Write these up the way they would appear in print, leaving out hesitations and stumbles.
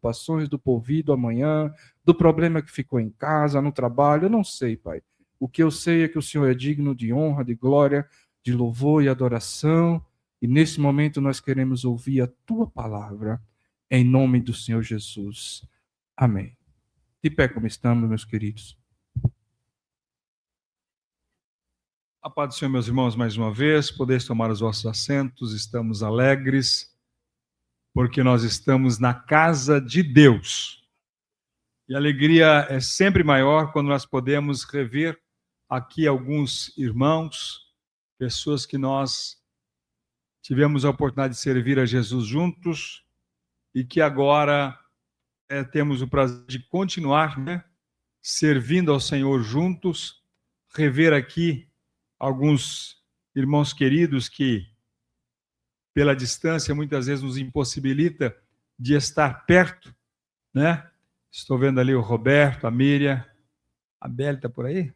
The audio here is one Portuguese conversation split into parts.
preocupações do porvir, do amanhã, do problema que ficou em casa, no trabalho, eu não sei, Pai. O que eu sei é que o Senhor é digno de honra, de glória, de louvor e adoração, e nesse momento nós queremos ouvir a Tua palavra, em nome do Senhor Jesus. Amém. De pé como estamos, meus queridos. A paz do Senhor, meus irmãos, mais uma vez, podeis tomar os vossos assentos, estamos alegres, porque nós estamos na casa de Deus. E a alegria é sempre maior quando nós podemos rever aqui alguns irmãos, pessoas que nós tivemos a oportunidade de servir a Jesus juntos e que agora temos o prazer de continuar, servindo ao Senhor juntos, rever aqui alguns irmãos queridos que, pela distância, muitas vezes nos impossibilita de estar perto, Estou vendo ali o Roberto, a Miriam, a Beli está por aí?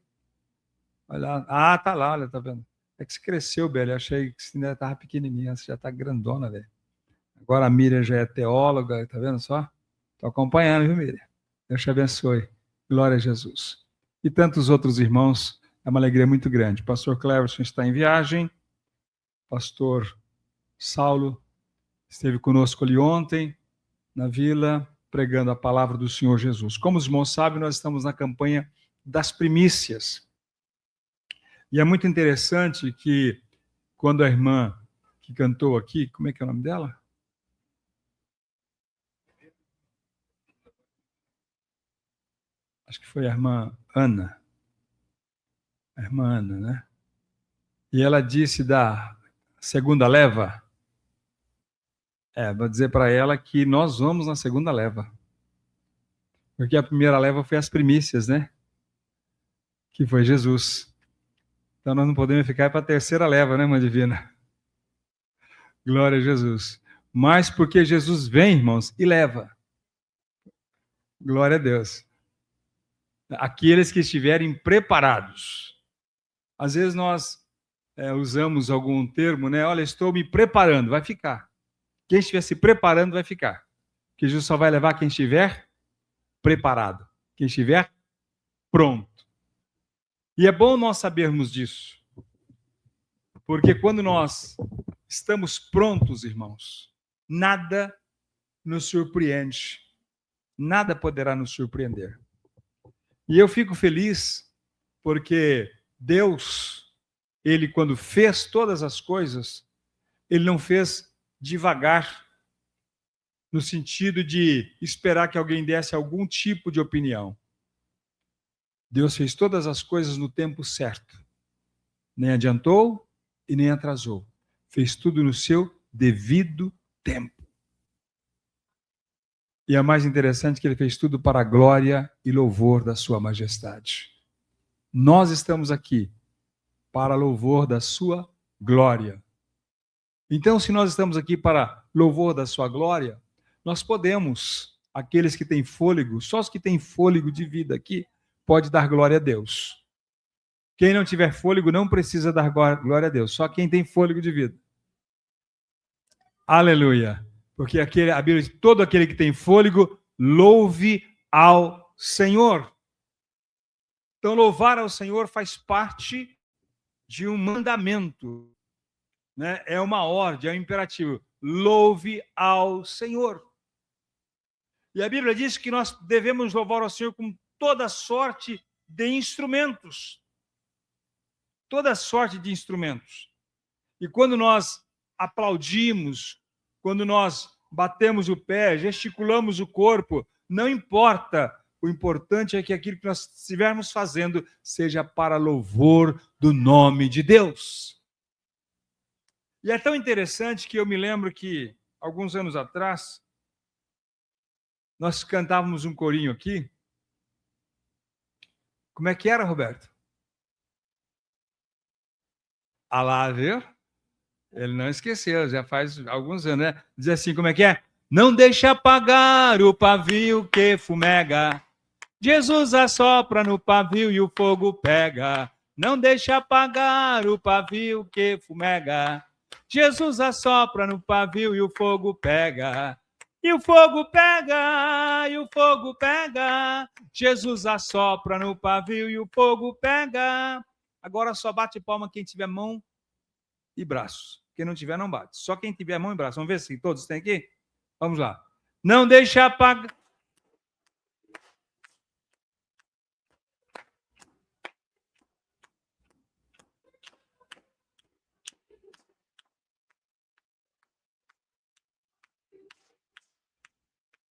Olha, tá lá, olha, tá vendo? É que você cresceu, Beli, eu achei que você ainda estava pequenininha, você já está grandona, velho. Agora a Miriam já é teóloga, tá vendo só? Estou acompanhando, viu, Miriam? Deus te abençoe. Glória a Jesus. E tantos outros irmãos, é uma alegria muito grande. Pastor Cleverson está em viagem, pastor Saulo esteve conosco ali ontem, na vila, pregando a palavra do Senhor Jesus. Como os irmãos sabem, nós estamos na campanha das primícias. E é muito interessante que, quando a irmã que cantou aqui, como é que é o nome dela? Acho que foi a irmã Ana. A irmã Ana, né? E ela disse da segunda leva. Vou dizer para ela que nós vamos na segunda leva. Porque a primeira leva foi as primícias, Que foi Jesus. Então nós não podemos ficar para a terceira leva, irmã divina? Glória a Jesus. Mas porque Jesus vem, irmãos, e leva. Glória a Deus. Aqueles que estiverem preparados. Às vezes nós usamos algum termo, Olha, estou me preparando, vai ficar. Quem estiver se preparando vai ficar. Porque Jesus só vai levar quem estiver preparado, quem estiver pronto. E é bom nós sabermos disso. Porque quando nós estamos prontos, irmãos, nada nos surpreende. Nada poderá nos surpreender. E eu fico feliz porque Deus, Ele quando fez todas as coisas, Ele não fez devagar, no sentido de esperar que alguém desse algum tipo de opinião. Deus fez todas as coisas no tempo certo. Nem adiantou e nem atrasou. Fez tudo no seu devido tempo. E é mais interessante que Ele fez tudo para a glória e louvor da sua majestade. Nós estamos aqui para louvor da sua glória. Então, se nós estamos aqui para louvor da sua glória, nós podemos, aqueles que têm fôlego, só os que têm fôlego de vida aqui, pode dar glória a Deus. Quem não tiver fôlego não precisa dar glória a Deus, só quem tem fôlego de vida. Aleluia! Porque a Bíblia diz, todo aquele que tem fôlego, louve ao Senhor. Então, louvar ao Senhor faz parte de um mandamento, É uma ordem, é um imperativo. Louve ao Senhor. E a Bíblia diz que nós devemos louvar ao Senhor com toda sorte de instrumentos. Toda sorte de instrumentos. E quando nós aplaudimos, quando nós batemos o pé, gesticulamos o corpo, não importa. O importante é que aquilo que nós estivermos fazendo seja para louvor do nome de Deus. E é tão interessante que eu me lembro que, alguns anos atrás, nós cantávamos um corinho aqui. Como é que era, Roberto? Ah lá, viu? Ele não esqueceu, já faz alguns anos, Diz assim, como é que é? Não deixa apagar o pavio que fumega. Jesus assopra no pavio e o fogo pega. Não deixa apagar o pavio que fumega. Jesus assopra no pavio e o fogo pega. E o fogo pega, e o fogo pega. Jesus assopra no pavio e o fogo pega. Agora só bate palma quem tiver mão e braço. Quem não tiver, não bate. Só quem tiver mão e braço. Vamos ver se todos têm aqui? Vamos lá. Não deixa apagar.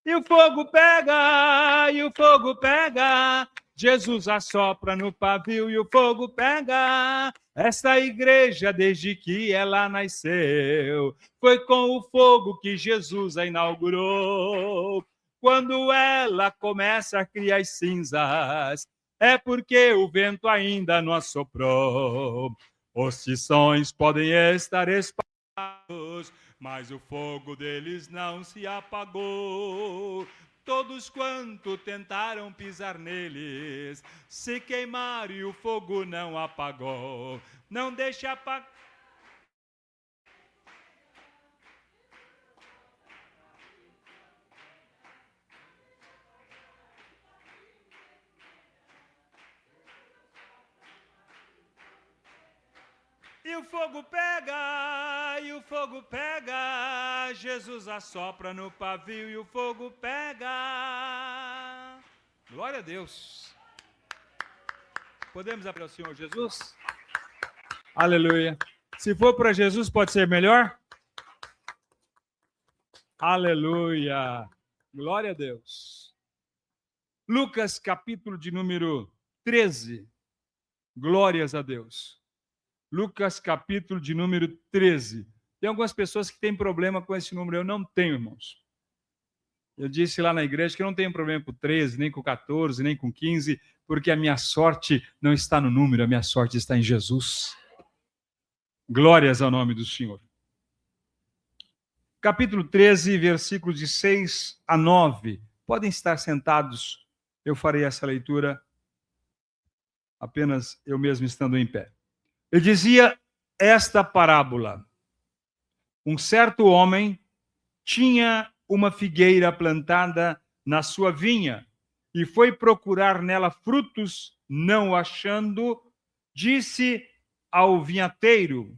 E o fogo pega, e o fogo pega. Jesus assopra no pavio e o fogo pega. Esta igreja, desde que ela nasceu, foi com o fogo que Jesus a inaugurou. Quando ela começa a criar as cinzas, é porque o vento ainda não assoprou. Os tições podem estar espalhados, mas o fogo deles não se apagou. Todos quanto tentaram pisar neles se queimaram e o fogo não apagou. Não deixe apagar. E o fogo pega, e o fogo pega. Jesus assopra no pavio e o fogo pega. Glória a Deus. Podemos aplaudir ao Senhor Jesus? Aleluia. Se for para Jesus, pode ser melhor? Aleluia. Glória a Deus. Lucas, capítulo de número 13. Glórias a Deus. Lucas, capítulo de número 13. Tem algumas pessoas que têm problema com esse número. Eu não tenho, irmãos. Eu disse lá na igreja que eu não tenho problema com 13, nem com 14, nem com 15, porque a minha sorte não está no número, a minha sorte está em Jesus. Glórias ao nome do Senhor. Capítulo 13, versículos de 6 a 9. Podem estar sentados. Eu farei essa leitura apenas eu mesmo estando em pé. Ele dizia esta parábola. Um certo homem tinha uma figueira plantada na sua vinha e foi procurar nela frutos, não achando, disse ao vinhateiro: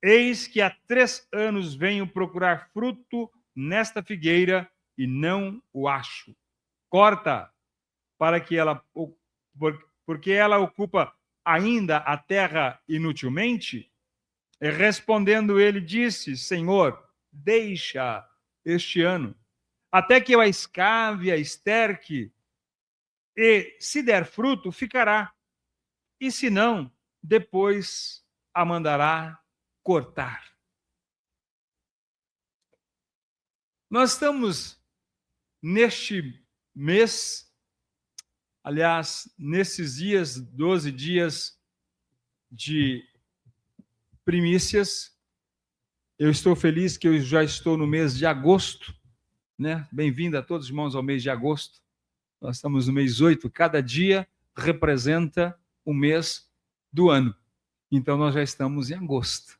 eis que há 3 anos venho procurar fruto nesta figueira e não o acho. Corta, para que ela, porque ela ocupa ainda a terra inutilmente? E respondendo ele, disse: Senhor, deixa este ano, até que eu a escave, a esterque, e se der fruto, ficará, e se não, depois a mandará cortar. Nós estamos neste mês, aliás, nesses dias, 12 dias de primícias. Eu estou feliz que eu já estou no mês de agosto, né? Bem-vindo a todos os irmãos ao mês de agosto. Nós estamos no mês 8, cada dia representa um mês do ano. Então nós já estamos em agosto,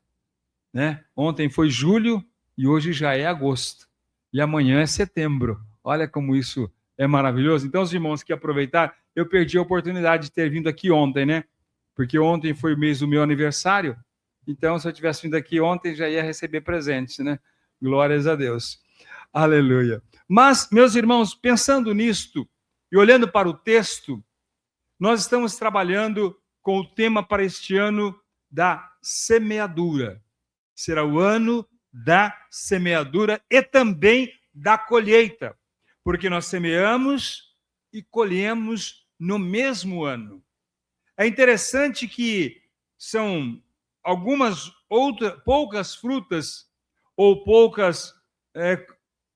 né? Ontem foi julho e hoje já é agosto. E amanhã é setembro. Olha como isso é maravilhoso. Então, os irmãos que aproveitaram, eu perdi a oportunidade de ter vindo aqui ontem, né? Porque ontem foi o mês do meu aniversário. Então, se eu tivesse vindo aqui ontem, já ia receber presente, né? Glórias a Deus. Aleluia. Mas, meus irmãos, pensando nisto e olhando para o texto, nós estamos trabalhando com o tema para este ano da semeadura. Será o ano da semeadura e também da colheita, porque nós semeamos e colhemos no mesmo ano. É interessante que são algumas poucas frutas ou poucas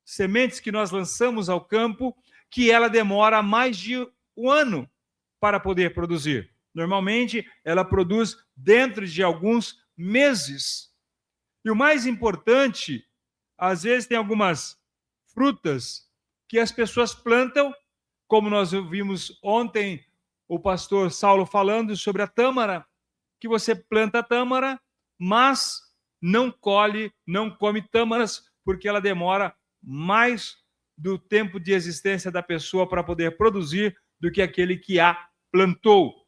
sementes que nós lançamos ao campo, que ela demora mais de um ano para poder produzir. Normalmente, ela produz dentro de alguns meses. E o mais importante, às vezes tem algumas frutas que as pessoas plantam, como nós vimos ontem o pastor Saulo falando sobre a tâmara, que você planta a tâmara, mas não colhe, não come tâmaras, porque ela demora mais do tempo de existência da pessoa para poder produzir do que aquele que a plantou.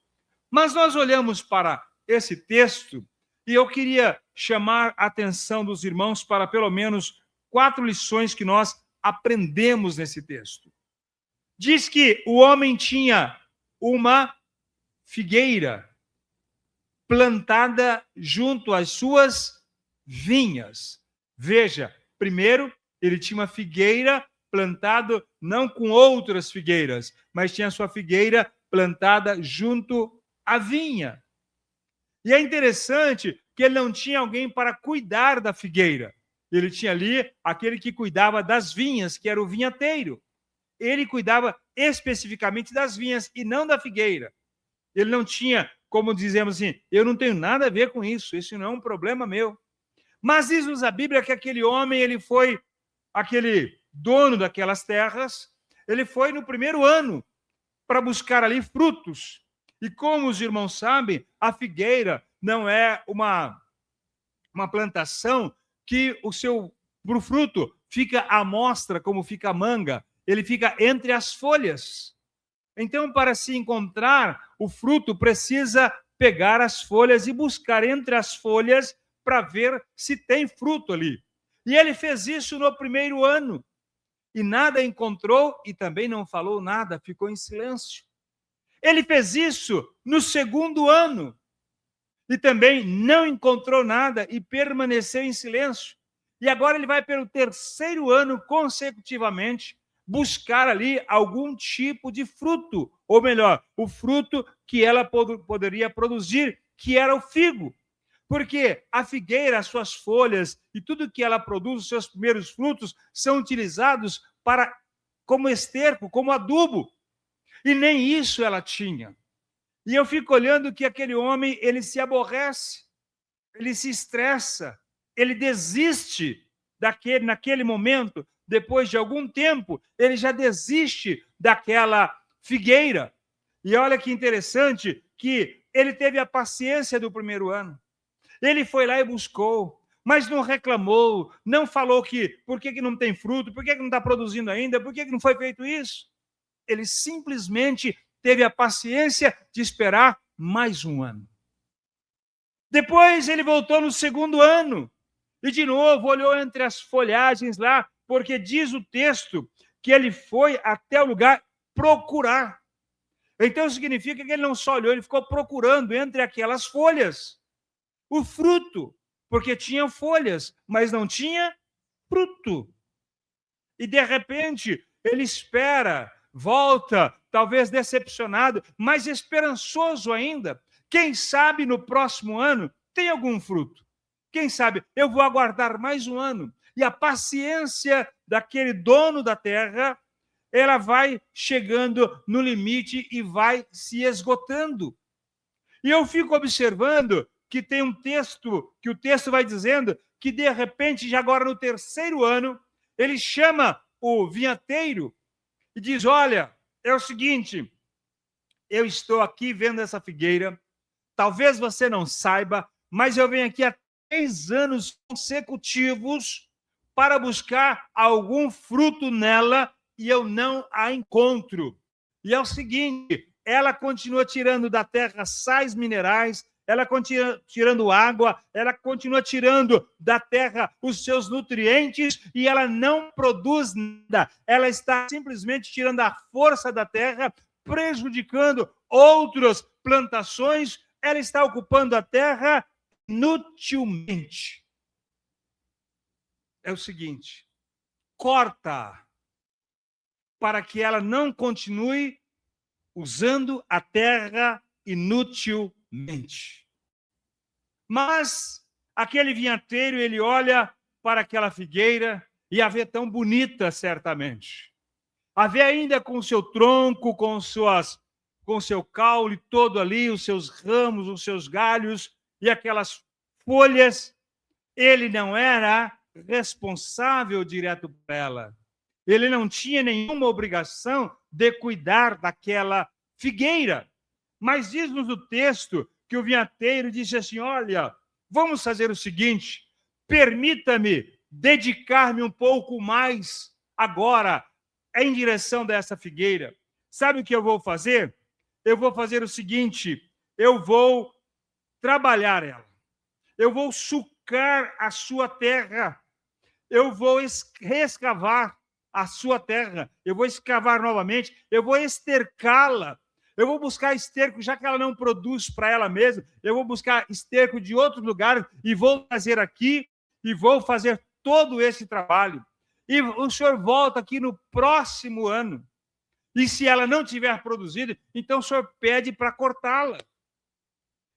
Mas nós olhamos para esse texto e eu queria chamar a atenção dos irmãos para pelo menos 4 lições que nós aprendemos nesse texto. Diz que o homem tinha uma figueira plantada junto às suas vinhas. Veja, primeiro, ele tinha uma figueira plantada não com outras figueiras, mas tinha a sua figueira plantada junto à vinha. E é interessante que ele não tinha alguém para cuidar da figueira. Ele tinha ali aquele que cuidava das vinhas, que era o vinhateiro. Ele cuidava especificamente das vinhas e não da figueira. Ele não tinha, como dizemos assim, eu não tenho nada a ver com isso, isso não é um problema meu. Mas diz-nos a Bíblia que aquele homem, ele foi aquele dono daquelas terras, ele foi no primeiro ano para buscar ali frutos. E como os irmãos sabem, a figueira não é uma plantação que o seu fruto fica à mostra como fica a manga, ele fica entre as folhas. Então, para se encontrar o fruto, precisa pegar as folhas e buscar entre as folhas para ver se tem fruto ali. E ele fez isso no primeiro ano. E nada encontrou e também não falou nada, ficou em silêncio. Ele fez isso no segundo ano. E também não encontrou nada e permaneceu em silêncio. E agora ele vai pelo terceiro ano consecutivamente buscar ali algum tipo de fruto, ou melhor, o fruto que ela poderia produzir, que era o figo. Porque a figueira, as suas folhas e tudo que ela produz, os seus primeiros frutos, são utilizados como esterco, como adubo. E nem isso ela tinha. E eu fico olhando que aquele homem, ele se aborrece, ele se estressa, ele desiste naquele momento. Depois de algum tempo, ele já desiste daquela figueira. E olha que interessante que ele teve a paciência do primeiro ano. Ele foi lá e buscou, mas não reclamou, não falou por que não tem fruto, por que não está produzindo ainda, por que não foi feito isso. Ele simplesmente teve a paciência de esperar mais um ano. Depois ele voltou no segundo ano e de novo olhou entre as folhagens lá, porque diz o texto que ele foi até o lugar procurar. Então significa que ele não só olhou, ele ficou procurando entre aquelas folhas o fruto, porque tinha folhas, mas não tinha fruto. E de repente ele espera, volta, talvez decepcionado, mas esperançoso ainda. Quem sabe no próximo ano tem algum fruto. Quem sabe eu vou aguardar mais um ano. E a paciência daquele dono da terra, ela vai chegando no limite e vai se esgotando. E eu fico observando que tem um texto, que o texto vai dizendo que, de repente, já agora no terceiro ano, ele chama o vinhateiro e diz, olha, é o seguinte, eu estou aqui vendo essa figueira, talvez você não saiba, mas eu venho aqui há 3 anos consecutivos para buscar algum fruto nela e eu não a encontro. E é o seguinte, ela continua tirando da terra sais minerais, ela continua tirando água, ela continua tirando da terra os seus nutrientes e ela não produz nada. Ela está simplesmente tirando a força da terra, prejudicando outras plantações. Ela está ocupando a terra inutilmente. É o seguinte, corta para que ela não continue usando a terra inutilmente. Mas aquele vinhateiro, ele olha para aquela figueira e a vê tão bonita, certamente. A vê ainda com o seu tronco, com o seu caule todo ali, os seus ramos, os seus galhos e aquelas folhas. Ele não era responsável direto por ela. Ele não tinha nenhuma obrigação de cuidar daquela figueira. Mas diz-nos o texto que o vinhateiro disse assim, olha, vamos fazer o seguinte, permita-me dedicar-me um pouco mais agora em direção dessa figueira. Sabe o que eu vou fazer? Eu vou fazer o seguinte, eu vou trabalhar ela. Eu vou sucar a sua terra. Eu vou reescavar a sua terra. Eu vou escavar novamente. Eu vou estercá-la. Eu vou buscar esterco, já que ela não produz para ela mesma. Eu vou buscar esterco de outros lugares e vou trazer aqui e vou fazer todo esse trabalho. E o senhor volta aqui no próximo ano. E se ela não tiver produzido, então o senhor pede para cortá-la.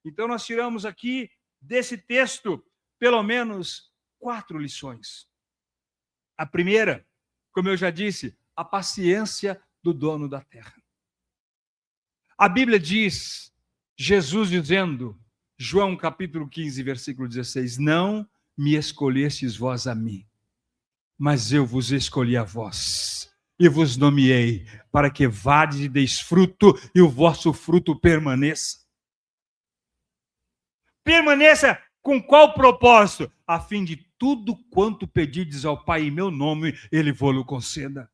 Então nós tiramos aqui desse texto pelo menos 4 lições. A primeira, como eu já disse, a paciência do dono da terra. A Bíblia diz, Jesus dizendo, João capítulo 15, versículo 16, não me escolhestes vós a mim, mas eu vos escolhi a vós e vos nomeei para que vades e deis fruto e o vosso fruto permaneça. Permaneça com qual propósito? A fim de tudo quanto pedides ao Pai em meu nome, Ele vos conceda.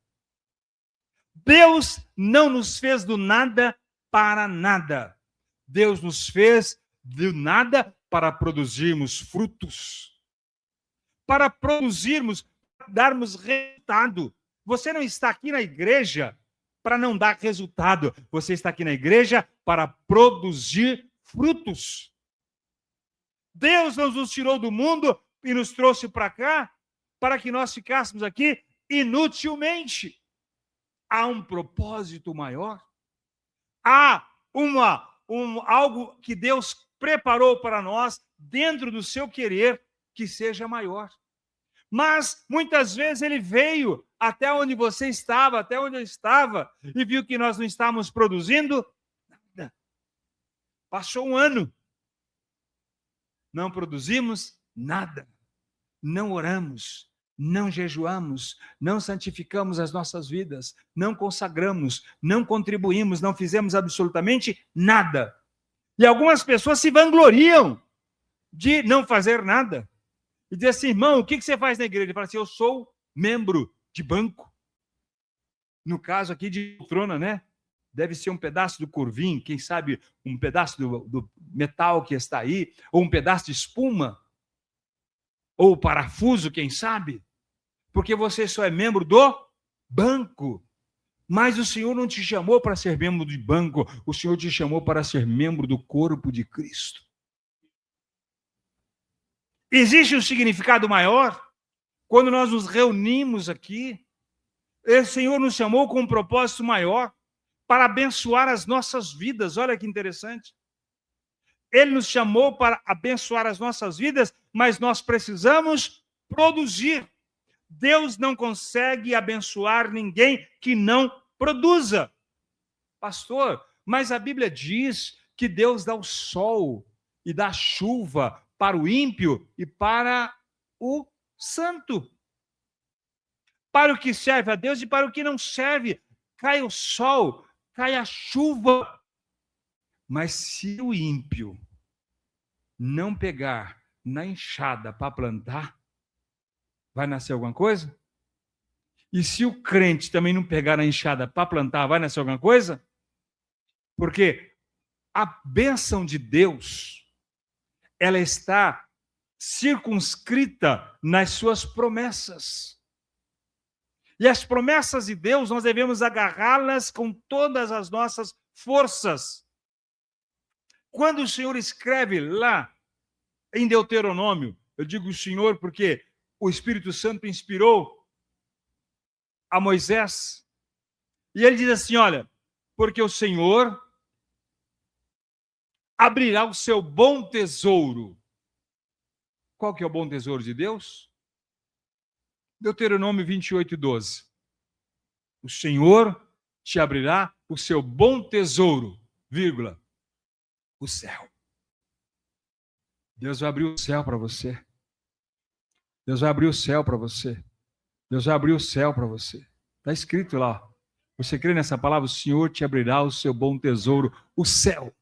Deus não nos fez do nada para nada. Deus nos fez do nada para produzirmos frutos. Para produzirmos, darmos resultado. Você não está aqui na igreja para não dar resultado. Você está aqui na igreja para produzir frutos. Deus nos tirou do mundo e nos trouxe para cá para que nós ficássemos aqui inutilmente. Há um propósito maior. Há algo que Deus preparou para nós dentro do seu querer que seja maior. Mas muitas vezes ele veio até onde você estava, até onde eu estava, e viu que nós não estávamos produzindo nada. Passou um ano. Não produzimos nada, não oramos, não jejuamos, não santificamos as nossas vidas, não consagramos, não contribuímos, não fizemos absolutamente nada. E algumas pessoas se vangloriam de não fazer nada. E dizem assim, irmão, o que você faz na igreja? Ele fala assim, eu sou membro de banco. No caso aqui de poltrona, né? Deve ser um pedaço do curvim, quem sabe um pedaço do metal que está aí, ou um pedaço de espuma, ou parafuso, quem sabe, porque você só é membro do banco. Mas o Senhor não te chamou para ser membro de banco, o Senhor te chamou para ser membro do corpo de Cristo. Existe um significado maior? Quando nós nos reunimos aqui, o Senhor nos chamou com um propósito maior, para abençoar as nossas vidas. Olha que interessante. Ele nos chamou para abençoar as nossas vidas, mas nós precisamos produzir. Deus não consegue abençoar ninguém que não produza. Pastor, mas a Bíblia diz que Deus dá o sol e dá chuva para o ímpio e para o santo. Para o que serve a Deus e para o que não serve. Cai o sol, cai a chuva. Mas se o ímpio não pegar na enxada para plantar, vai nascer alguma coisa? E se o crente também não pegar na enxada para plantar, vai nascer alguma coisa? Porque a bênção de Deus, ela está circunscrita nas suas promessas. E as promessas de Deus, nós devemos agarrá-las com todas as nossas forças. Quando o Senhor escreve lá em Deuteronômio, eu digo o Senhor porque o Espírito Santo inspirou a Moisés, e ele diz assim, olha, porque o Senhor abrirá o seu bom tesouro. Qual que é o bom tesouro de Deus? Deuteronômio 28, 12. O Senhor te abrirá o seu bom tesouro, vírgula, o céu. Deus vai abrir o céu para você. Deus vai abrir o céu para você. Deus vai abrir o céu para você. Está escrito lá. Você crê nessa palavra? O Senhor te abrirá o seu bom tesouro, o céu.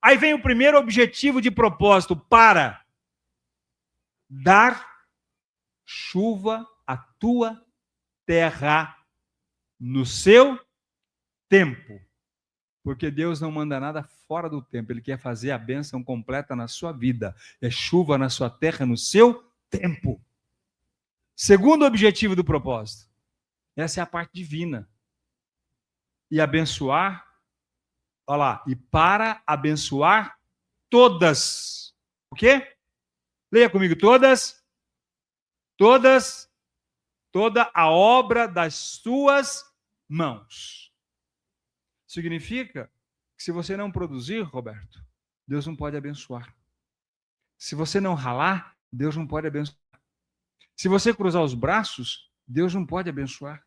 Aí vem o primeiro objetivo de propósito, para dar chuva a tua terra no seu tempo. Porque Deus não manda nada fora do tempo. Ele quer fazer a bênção completa na sua vida. É chuva na sua terra no seu tempo. Segundo objetivo do propósito. Essa é a parte divina. E abençoar, olha lá, e para abençoar todas. O quê? Leia comigo, toda a obra das suas mãos. Significa que se você não produzir, Roberto, Deus não pode abençoar. Se você não ralar, Deus não pode abençoar. Se você cruzar os braços, Deus não pode abençoar.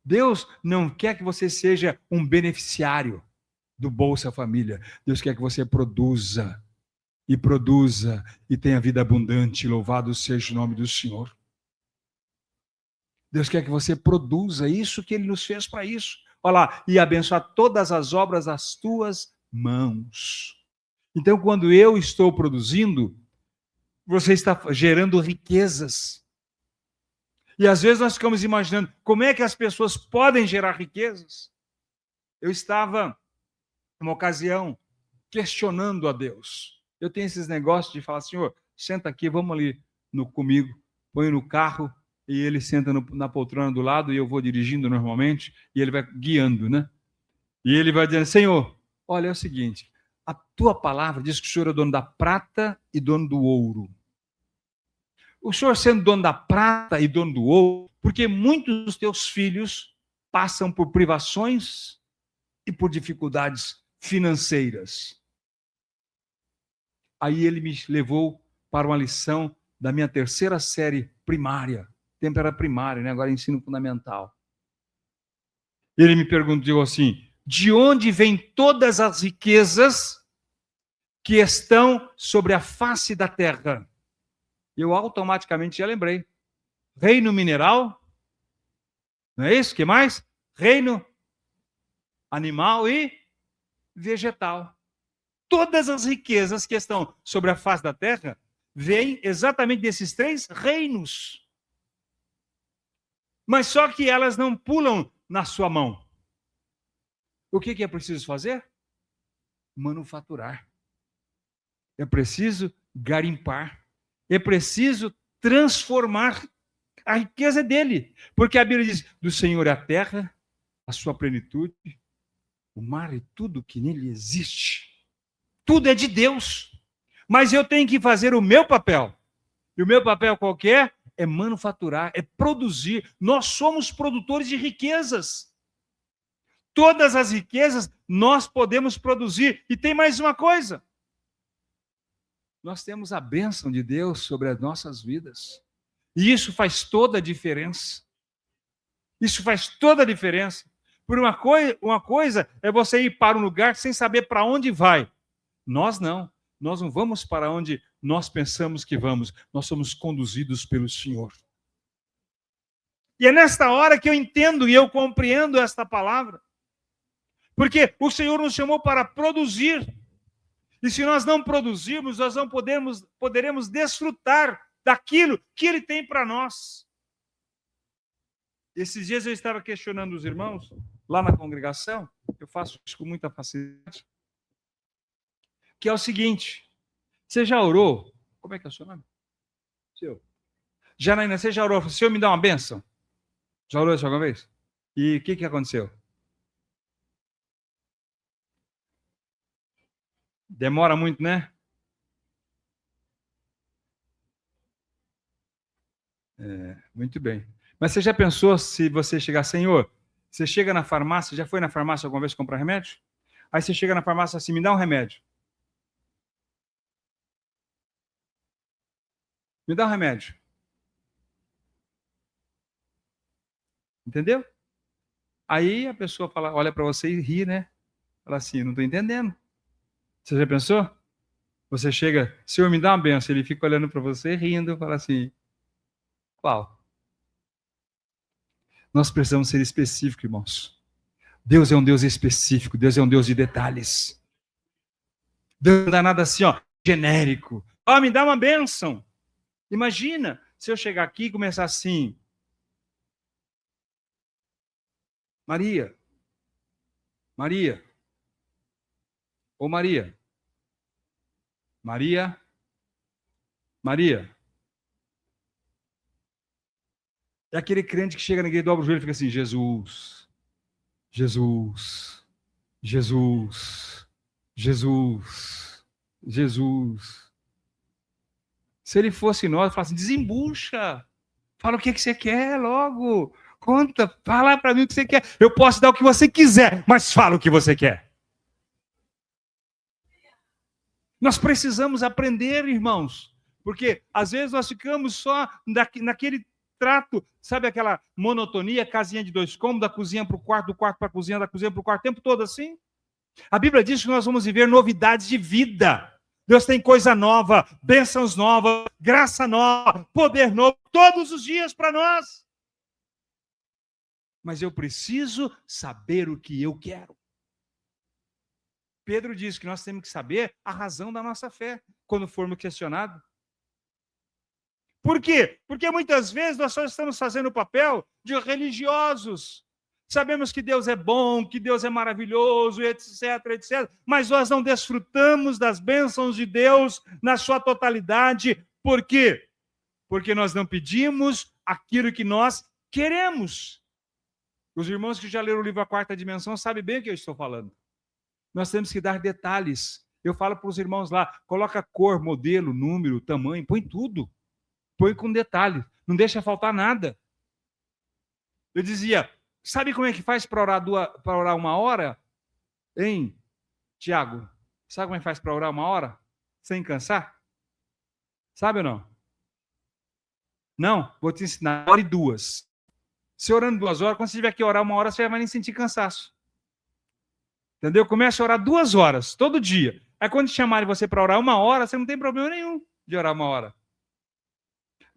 Deus não quer que você seja um beneficiário do Bolsa Família. Deus quer que você produza e tenha vida abundante. Louvado seja o nome do Senhor. Deus quer que você produza isso que Ele nos fez para isso. Olha lá, e abençoar todas as obras das tuas mãos. Então, quando eu estou produzindo, você está gerando riquezas. E às vezes nós ficamos imaginando como é que as pessoas podem gerar riquezas. Eu estava, numa ocasião, questionando a Deus. Eu tenho esses negócios de falar, Senhor, senta aqui, vamos ali comigo, põe no carro, e ele senta na poltrona do lado, e eu vou dirigindo normalmente, e ele vai guiando, né? E ele vai dizendo, Senhor, olha, é o seguinte, a tua palavra diz que o Senhor é dono da prata e dono do ouro. O Senhor sendo dono da prata e dono do ouro, porque muitos dos teus filhos passam por privações e por dificuldades financeiras. Aí ele me levou para uma lição da minha terceira série primária. O tempo era primário, né? Agora é ensino fundamental. Ele me perguntou assim, de onde vêm todas as riquezas que estão sobre a face da terra? Eu automaticamente já lembrei. Reino mineral, não é isso? O que mais? Reino animal e vegetal. Todas as riquezas que estão sobre a face da terra vêm exatamente desses três reinos. Mas só que elas não pulam na sua mão. O que é preciso fazer? Manufaturar. É preciso garimpar. É preciso transformar. A riqueza dele. Porque a Bíblia diz, do Senhor é a terra, a sua plenitude, o mar e tudo que nele existe. Tudo é de Deus. Mas eu tenho que fazer o meu papel. E o meu papel qual que é? É manufaturar, é produzir. Nós somos produtores de riquezas. Todas as riquezas nós podemos produzir. E tem mais uma coisa. Nós temos a bênção de Deus sobre as nossas vidas. E isso faz toda a diferença. Isso faz toda a diferença. Por uma coisa é você ir para um lugar sem saber para onde vai. Nós não. Nós não vamos para onde nós pensamos que vamos. Nós somos conduzidos pelo Senhor. E é nesta hora que eu entendo e eu compreendo esta palavra. Porque o Senhor nos chamou para produzir. E se nós não produzirmos, nós não poderemos desfrutar daquilo que Ele tem para nós. Esses dias eu estava questionando os irmãos, lá na congregação, eu faço isso com muita facilidade, que é o seguinte, você já orou? Como é que é o seu nome? Seu. Janaína, você já orou? O Senhor me dá uma bênção? Já orou isso alguma vez? E o que aconteceu? Demora muito, né? Muito bem. Mas você já pensou se você chegar, Senhor, você chega na farmácia, já foi na farmácia alguma vez comprar remédio? Aí você chega na farmácia assim, me dá um remédio. Me dá um remédio. Entendeu? Aí a pessoa fala, olha para você e ri, né? Fala assim, não estou entendendo. Você já pensou? Você chega, Senhor, me dá uma benção. Ele fica olhando para você, rindo, fala assim, qual? Nós precisamos ser específicos, irmãos. Deus é um Deus específico, Deus é um Deus de detalhes. Deus não dá nada assim, ó, genérico. Me dá uma bênção. Imagina, se eu chegar aqui e começar assim, Maria, Maria, ô Maria, Maria, Maria. É aquele crente que chega na igreja, dobra o joelho e fica assim, Jesus, Jesus, Jesus, Jesus, Jesus. Se ele fosse nós, fala assim, desembucha, fala o que você quer logo, conta, fala para mim o que você quer. Eu posso dar o que você quiser, mas fala o que você quer. Nós precisamos aprender, irmãos, porque às vezes nós ficamos só naquele trato, sabe aquela monotonia, casinha de 2 cômodos, da cozinha para o quarto, do quarto para a cozinha, da cozinha para o quarto, o tempo todo assim? A Bíblia diz que nós vamos viver novidades de vida. Deus tem coisa nova, bênçãos novas, graça nova, poder novo, todos os dias para nós. Mas eu preciso saber o que eu quero. Pedro diz que nós temos que saber a razão da nossa fé, quando formos questionados. Por quê? Porque muitas vezes nós só estamos fazendo o papel de religiosos. Sabemos que Deus é bom, que Deus é maravilhoso, etc, etc. Mas nós não desfrutamos das bênçãos de Deus na sua totalidade. Por quê? Porque nós não pedimos aquilo que nós queremos. Os irmãos que já leram o livro A Quarta Dimensão sabem bem o que eu estou falando. Nós temos que dar detalhes. Eu falo para os irmãos lá, coloca cor, modelo, número, tamanho, põe tudo. Põe com detalhe, não deixa faltar nada. Eu dizia, sabe como é que faz para orar 1 hora? Hein, Tiago? Sabe como é que faz para orar 1 hora? Sem cansar? Sabe ou não? Não? Vou te ensinar. 1 hora e 2. Se orando 2 horas, quando você tiver que orar 1 hora, você já vai nem sentir cansaço. Entendeu? Comece a orar 2 horas, todo dia. Aí quando chamarem você para orar 1 hora, você não tem problema nenhum de orar 1 hora.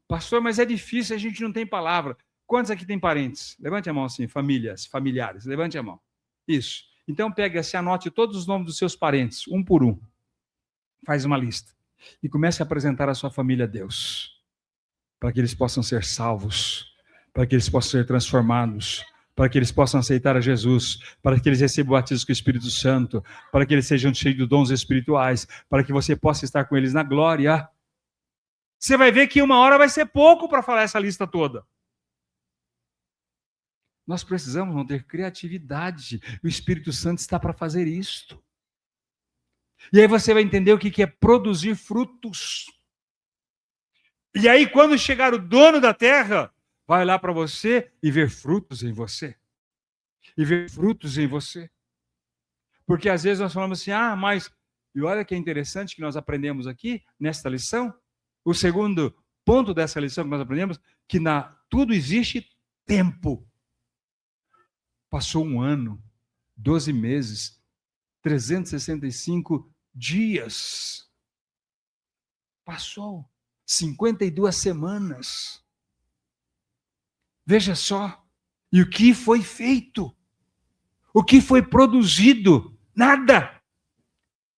Pastor, mas é difícil, a gente não tem palavra. Quantos aqui tem parentes? Levante a mão assim, familiares, levante a mão. Isso. Então pega, se anote todos os nomes dos seus parentes, um por um. Faz uma lista. E comece a apresentar a sua família a Deus. Para que eles possam ser salvos. Para que eles possam ser transformados. Para que eles possam aceitar a Jesus. Para que eles recebam o batismo com o Espírito Santo. Para que eles sejam cheios de dons espirituais. Para que você possa estar com eles na glória. Você vai ver que 1 hora vai ser pouco para falar essa lista toda. Nós precisamos não ter criatividade. O Espírito Santo está para fazer isto. E aí você vai entender o que é produzir frutos. E aí quando chegar o dono da terra, vai olhar para você e ver frutos em você. E ver frutos em você. Porque às vezes nós falamos assim, mas... E olha que é interessante que nós aprendemos aqui, nesta lição. O segundo ponto dessa lição que nós aprendemos, que tudo existe tempo. Passou 1 ano, 12 meses, 365 dias. Passou 52 semanas. Veja só. E o que foi feito? O que foi produzido? Nada.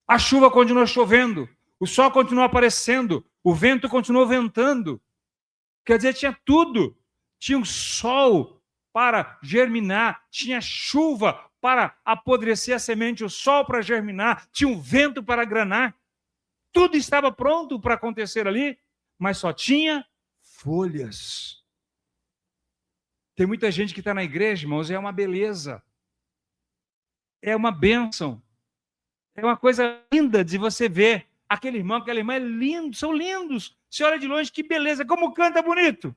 A chuva continuou chovendo. O sol continuou aparecendo. O vento continuou ventando. Quer dizer, tinha tudo. Tinha o sol para germinar. Tinha chuva para apodrecer a semente. O sol para germinar. Tinha o vento para granar. Tudo estava pronto para acontecer ali, mas só tinha folhas. Tem muita gente que está na igreja, irmãos, é uma beleza. É uma bênção. É uma coisa linda de você ver. Aquele irmão, aquela irmã é lindo, são lindos. Você olha de longe, que beleza, como canta bonito.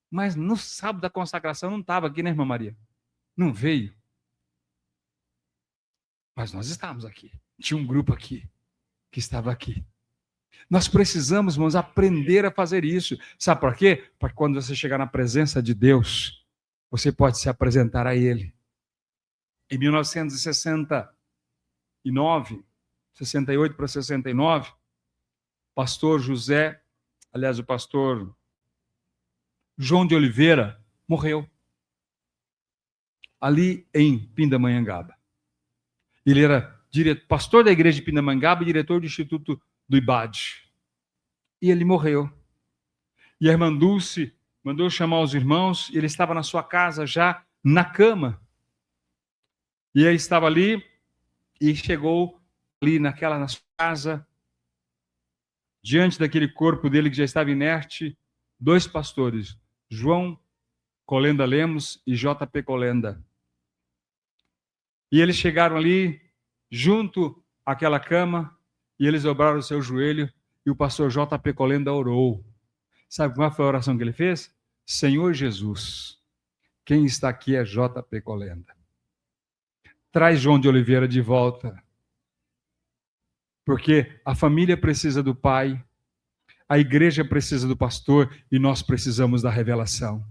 Mas no sábado da consagração não estava aqui, né, irmã Maria? Não veio. Mas nós estávamos aqui. Tinha um grupo aqui, que estava aqui. Nós precisamos, irmãos, aprender a fazer isso. Sabe por quê? Para que quando você chegar na presença de Deus, você pode se apresentar a Ele. Em 1969, 68 para 69, o pastor João de Oliveira morreu. Ali em Pindamonhangaba. Ele era pastor da igreja de Pindamonhangaba e diretor do Instituto do IBAD. E ele morreu. E a irmã Dulce mandou chamar os irmãos, e ele estava na sua casa já na cama. E ele estava ali, e chegou ali na sua casa, diante daquele corpo dele que já estava inerte, dois pastores, João Colenda Lemos e JP Colenda. E eles chegaram ali, junto àquela cama, e eles dobraram o seu joelho, e o pastor JP Colenda orou. Sabe qual foi a oração que ele fez? Senhor Jesus, quem está aqui é JP Colenda. Traz João de Oliveira de volta. Porque a família precisa do pai, a igreja precisa do pastor e nós precisamos da revelação.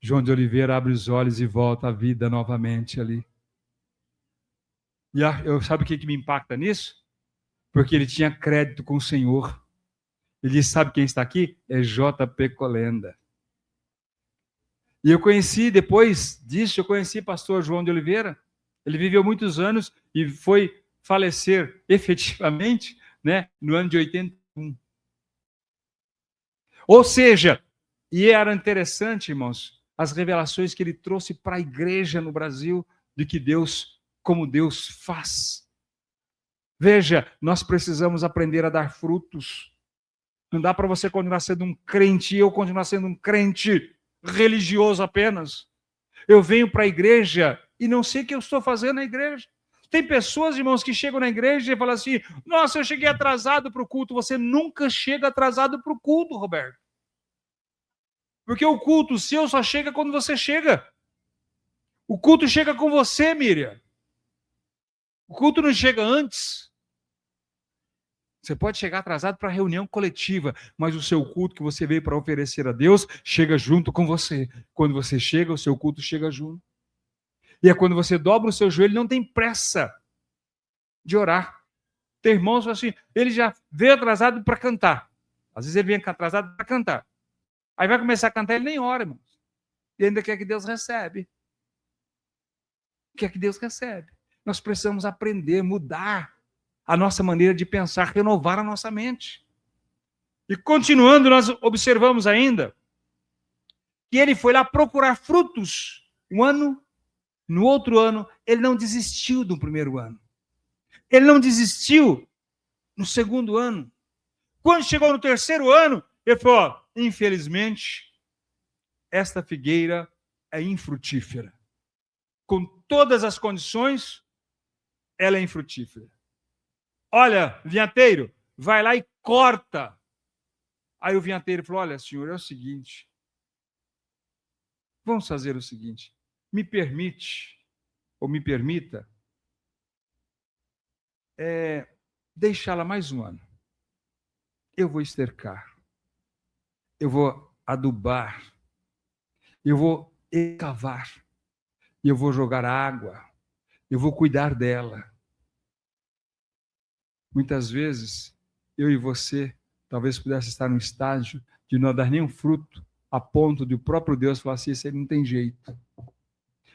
João de Oliveira abre os olhos e volta à vida novamente ali. E sabe o que me impacta nisso? Porque ele tinha crédito com o Senhor. Ele disse, sabe quem está aqui? É JP Colenda. E eu conheci, depois disso, eu conheci pastor João de Oliveira. Ele viveu muitos anos e foi falecer efetivamente, né, no ano de 81. Ou seja, e era interessante, irmãos, as revelações que ele trouxe para a igreja no Brasil, de que Deus, como Deus faz. Veja, nós precisamos aprender a dar frutos. Não dá para você continuar sendo um crente e eu continuar sendo um crente religioso apenas. Eu venho para a igreja e não sei o que eu estou fazendo na igreja. Tem pessoas, irmãos, que chegam na igreja e falam assim, nossa, eu cheguei atrasado para o culto. Você nunca chega atrasado para o culto, Roberto. Porque o culto seu só chega quando você chega. O culto chega com você, Miriam. O culto não chega antes. Você pode chegar atrasado para a reunião coletiva, mas o seu culto que você veio para oferecer a Deus chega junto com você. Quando você chega, o seu culto chega junto. E é quando você dobra o seu joelho, não tem pressa de orar. Tem irmãos assim, ele já veio atrasado para cantar. Às vezes ele vem atrasado para cantar. Aí vai começar a cantar, ele nem ora, irmãos. E ainda quer que Deus recebe. Quer que Deus recebe. Nós precisamos aprender, mudar a nossa maneira de pensar, renovar a nossa mente. E continuando, nós observamos ainda que ele foi lá procurar frutos um ano, no outro ano, ele não desistiu do primeiro ano. Ele não desistiu no segundo ano. Quando chegou no terceiro ano, ele falou, infelizmente, esta figueira é infrutífera. Com todas as condições, ela é infrutífera. Olha, vinhateiro, vai lá e corta. Aí o vinhateiro falou, olha, senhor, é o seguinte, vamos fazer o seguinte, me permite, ou me permita, deixá-la mais um ano. Eu vou estercar, eu vou adubar, eu vou escavar, eu vou jogar água, eu vou cuidar dela. Muitas vezes, eu e você, talvez pudesse estar num estágio de não dar nenhum fruto, a ponto de o próprio Deus falar assim, isso não tem jeito.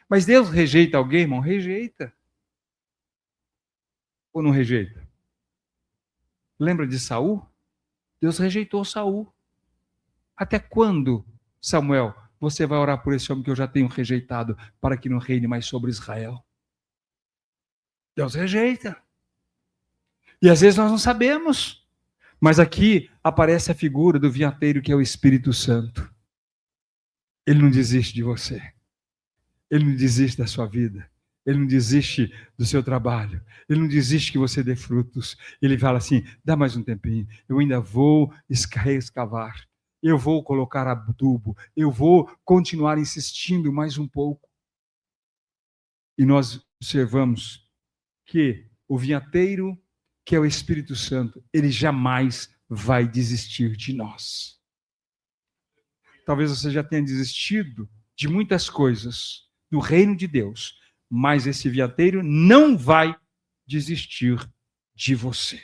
Mas Deus rejeita alguém, irmão? Rejeita. Ou não rejeita? Lembra de Saul? Deus rejeitou Saul. Até quando, Samuel, você vai orar por esse homem que eu já tenho rejeitado, para que não reine mais sobre Israel? Deus rejeita. E às vezes nós não sabemos. Mas aqui aparece a figura do vinhateiro, que é o Espírito Santo. Ele não desiste de você. Ele não desiste da sua vida. Ele não desiste do seu trabalho. Ele não desiste que você dê frutos. Ele fala assim, dá mais um tempinho. Eu ainda vou escavar. Eu vou colocar adubo. Eu vou continuar insistindo mais um pouco. E nós observamos que o vinhateiro, que é o Espírito Santo, ele jamais vai desistir de nós. Talvez você já tenha desistido de muitas coisas no reino de Deus, mas esse vinhateiro não vai desistir de você.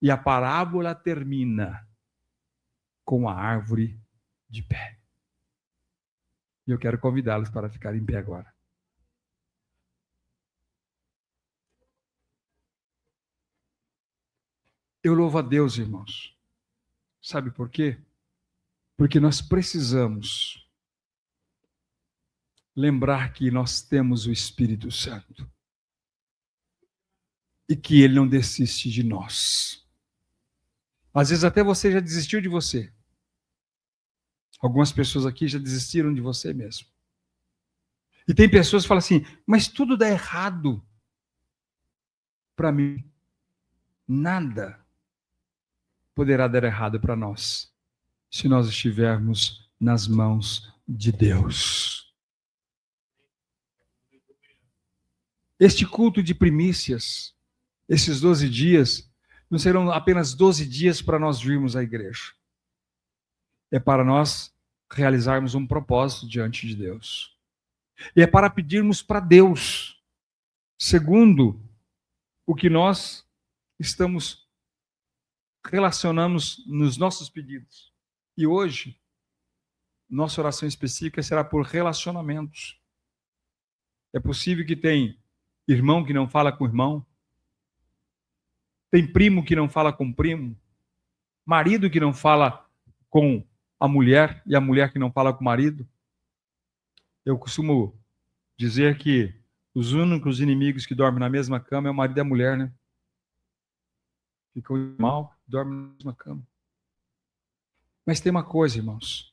E a parábola termina com a árvore de pé. E eu quero convidá-los para ficar em pé agora. Eu louvo a Deus, irmãos, Sabe por quê? Porque nós precisamos lembrar que nós temos o Espírito Santo e que ele não desiste de nós. Às vezes até você já desistiu de você. Algumas pessoas aqui já desistiram de você mesmo. E tem pessoas que falam assim, mas tudo dá errado para mim. Nada poderá dar errado para nós, se nós estivermos nas mãos de Deus. Este culto de primícias, esses 12 dias, não serão apenas 12 dias para nós virmos à igreja. É para nós realizarmos um propósito diante de Deus. E é para pedirmos para Deus, segundo o que nós estamos relacionamos nos nossos pedidos. E hoje, nossa oração específica será por relacionamentos. É possível que tem irmão que não fala com irmão, tem primo que não fala com primo, marido que não fala com a mulher e a mulher que não fala com o marido. Eu costumo dizer que os únicos inimigos que dormem na mesma cama é o marido e a mulher, né? Ficam mal, dormem na mesma cama. Mas tem uma coisa, irmãos.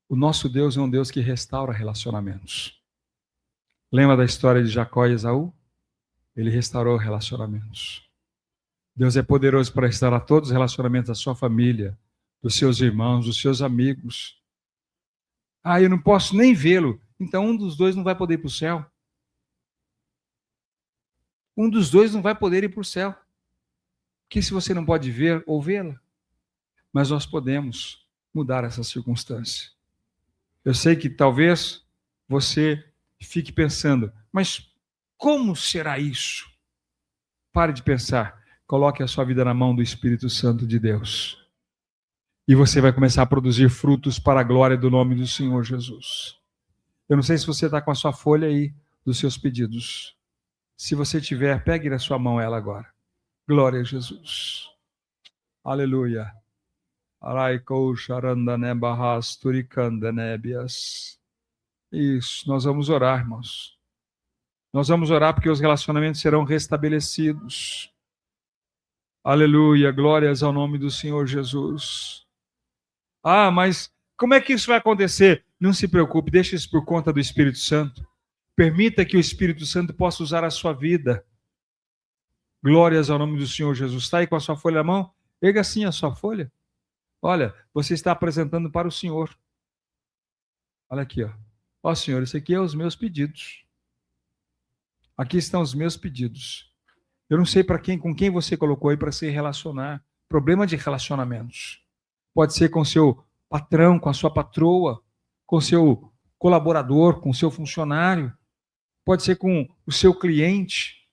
O nosso Deus é um Deus que restaura relacionamentos. Lembra da história de Jacó e Esaú? Ele restaurou relacionamentos. Deus é poderoso para restaurar todos os relacionamentos da sua família, dos seus irmãos, dos seus amigos. Ah, eu não posso nem vê-lo. Então um dos dois não vai poder ir para o céu. Um dos dois não vai poder ir para o céu. Porque se você não pode ver ou vê-la, mas nós podemos mudar essa circunstância. Eu sei que talvez você fique pensando, mas como será isso? Pare de pensar. Coloque a sua vida na mão do Espírito Santo de Deus. E você vai começar a produzir frutos para a glória do nome do Senhor Jesus. Eu não sei se você está com a sua folha aí dos seus pedidos. Se você tiver, pegue na sua mão ela agora. Glória a Jesus. Aleluia. Isso, nós vamos orar, irmãos. Nós vamos orar porque os relacionamentos serão restabelecidos. Aleluia, glórias ao nome do Senhor Jesus. Ah, mas como é que isso vai acontecer? Não se preocupe, deixe isso por conta do Espírito Santo. Permita que o Espírito Santo possa usar a sua vida. Glórias ao nome do Senhor Jesus. Está aí com a sua folha na mão? Erga assim a sua folha. Olha, você está apresentando para o Senhor. Olha aqui, ó. Ó, Senhor, isso aqui é os meus pedidos. Aqui estão os meus pedidos. Eu não sei com quem você colocou aí para se relacionar. Problema de relacionamentos. Pode ser com seu patrão, com a sua patroa, com seu colaborador, com seu funcionário. Pode ser com o seu cliente.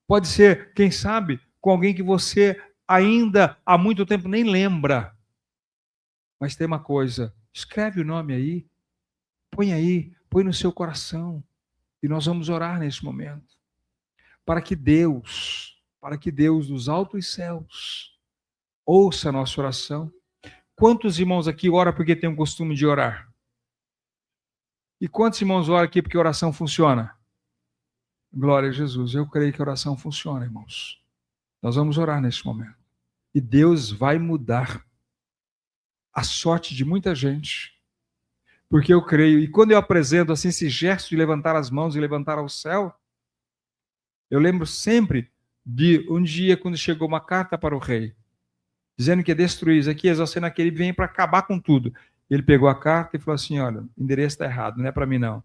Pode ser, quem sabe, com alguém que você ainda há muito tempo nem lembra. Mas tem uma coisa, escreve o nome aí, põe no seu coração. E nós vamos orar nesse momento. Para que Deus dos altos céus ouça a nossa oração. Quantos irmãos aqui oram porque tem o costume de orar? E quantos irmãos oram aqui porque a oração funciona? Glória a Jesus. Eu creio que a oração funciona, irmãos. Nós vamos orar nesse momento. E Deus vai mudar a sorte de muita gente. Porque eu creio. E quando eu apresento assim esse gesto de levantar as mãos e levantar ao céu, eu lembro sempre de um dia quando chegou uma carta para o rei, dizendo que ia destruir Ezequias, Senaqueribe vem para acabar com tudo. Ele pegou a carta e falou assim, olha, o endereço está errado, não é para mim não.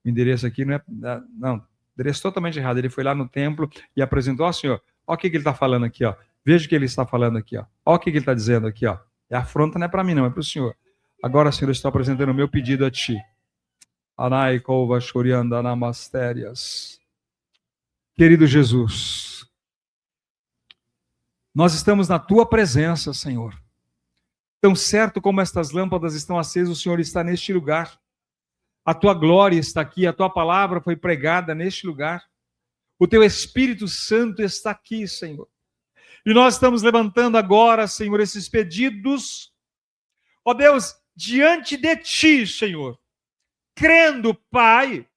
O endereço aqui não é... Não, endereço totalmente errado. Ele foi lá no templo e apresentou, ó Senhor, ó o que ele está falando aqui, ó. Veja o que ele está falando aqui, ó. Ó o que ele está dizendo aqui, ó. A afronta não é para mim não, é para o Senhor. Agora, Senhor, eu estou apresentando o meu pedido a Ti. Anai kova shorianda namastérias. Querido Jesus, nós estamos na Tua presença, Senhor. Tão certo como estas lâmpadas estão acesas, o Senhor está neste lugar. A Tua glória está aqui, a Tua palavra foi pregada neste lugar. O Teu Espírito Santo está aqui, Senhor. E nós estamos levantando agora, Senhor, esses pedidos Ó Deus, diante de Ti, Senhor, crendo, Pai,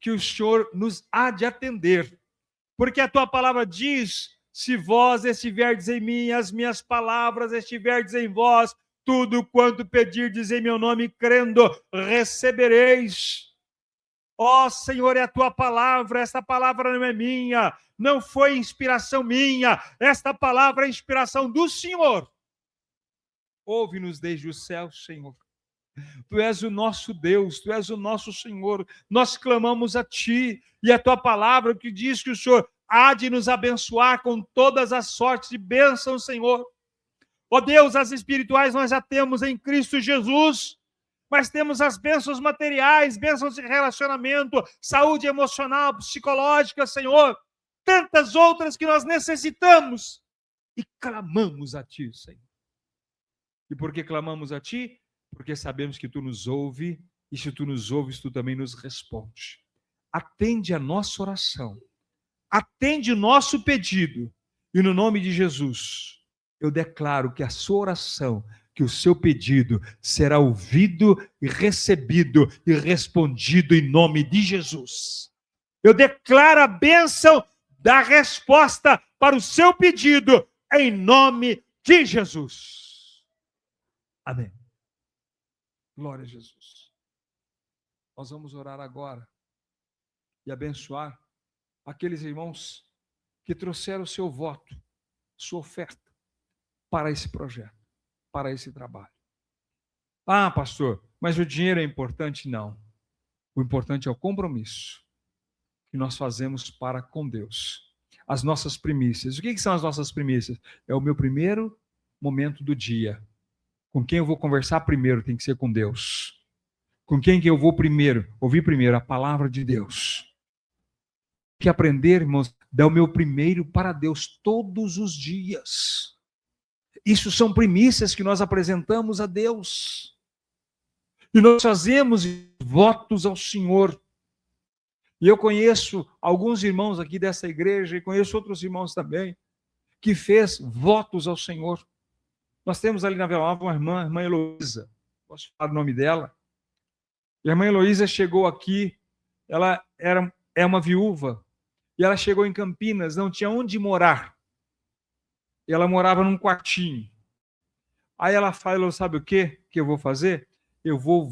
que o Senhor nos há de atender, porque a Tua palavra diz: se vós estiverdes em mim, as minhas palavras estiverdes em vós, tudo quanto pedirdes em meu nome, crendo, recebereis. Ó Senhor, é a Tua palavra, esta palavra não é minha, não foi inspiração minha, esta palavra é inspiração do Senhor. Ouve-nos desde o céu, Senhor. Tu és o nosso Deus, Tu és o nosso Senhor, nós clamamos a Ti, e a Tua palavra que diz que o Senhor há de nos abençoar com todas as sortes de bênçãos, Senhor. Ó Deus, as espirituais nós já temos em Cristo Jesus, mas temos as bênçãos materiais, bênçãos de relacionamento, saúde emocional, psicológica, Senhor, tantas outras que nós necessitamos, e clamamos a Ti, Senhor. E por que clamamos a Ti? Porque sabemos que Tu nos ouve, e se Tu nos ouves, Tu também nos responde. Atende a nossa oração, atende o nosso pedido, e no nome de Jesus, eu declaro que a sua oração, que o seu pedido será ouvido e recebido e respondido em nome de Jesus. Eu declaro a bênção da resposta para o seu pedido em nome de Jesus. Amém. Glória a Jesus. Nós vamos orar agora e abençoar aqueles irmãos que trouxeram o seu voto, sua oferta para esse projeto, para esse trabalho. Ah, pastor, mas o dinheiro é importante? Não. O importante é o compromisso que nós fazemos para com Deus. As nossas primícias. O que são as nossas primícias? É o meu primeiro momento do dia. Com quem eu vou conversar primeiro tem que ser com Deus. Com quem que eu vou primeiro? Ouvir primeiro a palavra de Deus. Que aprender, irmãos, dar o meu primeiro para Deus todos os dias. Isso são primícias que nós apresentamos a Deus. E nós fazemos votos ao Senhor. E eu conheço alguns irmãos aqui dessa igreja, e conheço outros irmãos também, que fez votos ao Senhor. Nós temos ali na Vila Nova uma irmã, a irmã Heloísa, posso falar o nome dela? E a irmã Heloísa chegou aqui, ela é uma viúva, e ela chegou em Campinas, não tinha onde morar. E ela morava num quartinho. Aí ela falou, sabe o quê que eu vou fazer? Eu vou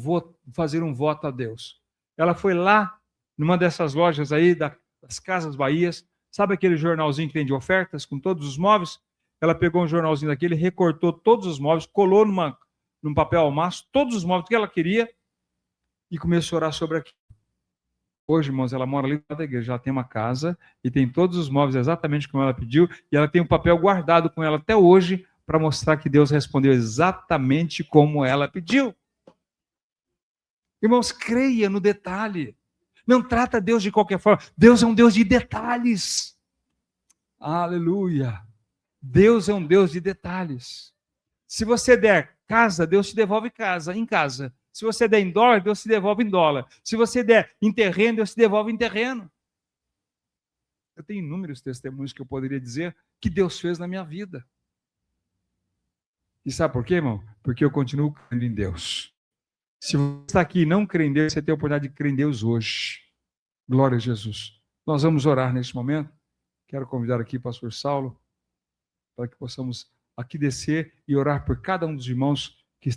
fazer um voto a Deus. Ela foi lá, numa dessas lojas aí, das Casas Bahias, sabe aquele jornalzinho que tem de ofertas, com todos os móveis? Ela pegou um jornalzinho daquele, recortou todos os móveis, colou num papel almaço, todos os móveis que ela queria, e começou a orar sobre aquilo. Hoje, irmãos, ela mora ali da igreja, ela tem uma casa e tem todos os móveis exatamente como ela pediu, e ela tem um papel guardado com ela até hoje para mostrar que Deus respondeu exatamente como ela pediu. Irmãos, creia no detalhe. Não trata Deus de qualquer forma. Deus é um Deus de detalhes. Aleluia. Deus é um Deus de detalhes. Se você der casa, Deus te devolve casa, em casa. Se você der em dólar, Deus te devolve em dólar. Se você der em terreno, Deus te devolve em terreno. Eu tenho inúmeros testemunhos que eu poderia dizer que Deus fez na minha vida. E sabe por quê, irmão? Porque eu continuo crendo em Deus. Se você está aqui e não crê em Deus, você tem a oportunidade de crer em Deus hoje. Glória a Jesus. Nós vamos orar neste momento. Quero convidar aqui o pastor Saulo para que possamos aqui descer e orar por cada um dos irmãos